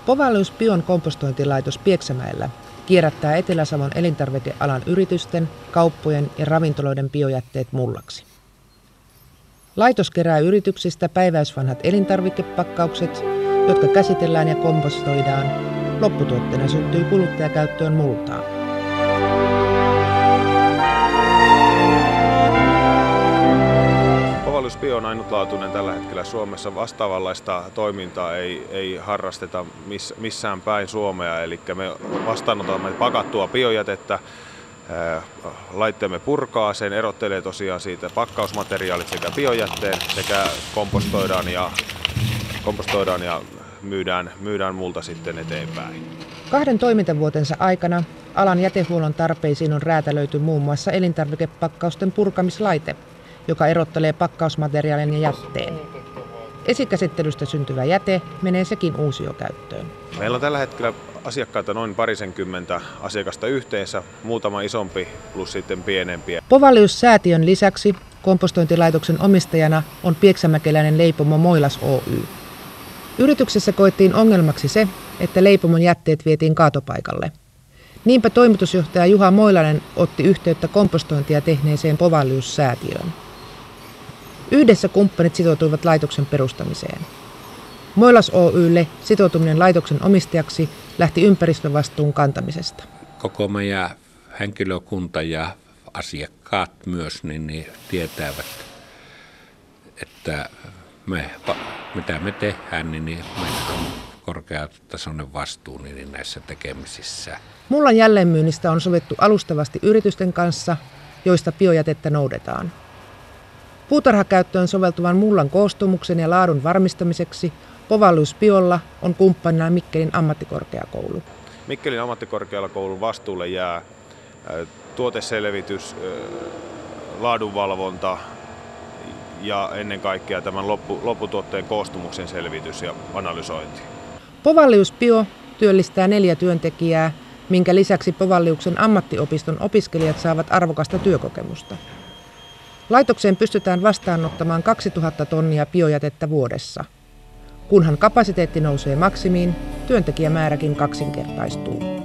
Povalius Bion kompostointilaitos Pieksämäellä kierrättää Etelä-Savon elintarvikealan yritysten, kauppojen ja ravintoloiden biojätteet mullaksi. Laitos kerää yrityksistä päiväysvanhat elintarvikepakkaukset, jotka käsitellään ja kompostoidaan. Lopputuotteena syntyy kuluttajakäyttöön multaa. Povalius Bio on ainutlaatuinen tällä hetkellä Suomessa. Vastaavanlaista toimintaa ei harrasteta missään päin Suomea. Eli me vastaanotamme pakattua biojätettä, laitteemme purkaa sen, erottelee tosiaan siitä pakkausmateriaalit sekä biojätteen sekä kompostoidaan ja myydään multa sitten eteenpäin. 2 toimintavuotensa aikana alan jätehuollon tarpeisiin on räätälöity muun muassa elintarvikepakkausten purkamislaite, joka erottelee pakkausmateriaalin ja jätteen. Esikäsittelystä syntyvä jäte menee sekin uusiokäyttöön. Meillä on tällä hetkellä asiakkaita noin 20 asiakasta yhteensä, muutama isompi plus sitten pienempiä. Povalius-säätiön lisäksi kompostointilaitoksen omistajana on pieksämäkeläinen leipomo Moilas Oy. Yrityksessä koettiin ongelmaksi se, että leipomon jätteet vietiin kaatopaikalle. Niinpä toimitusjohtaja Juha Moilanen otti yhteyttä kompostointia tehneeseen Povalius-säätiöön. Yhdessä kumppanit sitoutuivat laitoksen perustamiseen. Moilas Oy:lle sitoutuminen laitoksen omistajaksi lähti ympäristövastuun kantamisesta. Koko meidän henkilökunta ja asiakkaat myös niin tietävät, että mitä me tehdään, niin meillä on korkeatasoinen vastuu näissä tekemisissä. Mullan jälleenmyynnistä on sovittu alustavasti yritysten kanssa, joista biojätettä noudetaan. Puutarhakäyttöön soveltuvan mullan koostumuksen ja laadun varmistamiseksi Povalius Biolla on kumppanina Mikkelin ammattikorkeakoulu. Mikkelin ammattikorkeakoulun vastuulle jää tuoteselvitys, laadunvalvonta ja ennen kaikkea tämän lopputuotteen koostumuksen selvitys ja analysointi. Povalius Bio työllistää 4 työntekijää, minkä lisäksi Povaliuksen ammattiopiston opiskelijat saavat arvokasta työkokemusta. Laitokseen pystytään vastaanottamaan 2000 tonnia biojätettä vuodessa. Kunhan kapasiteetti nousee maksimiin, työntekijämääräkin kaksinkertaistuu.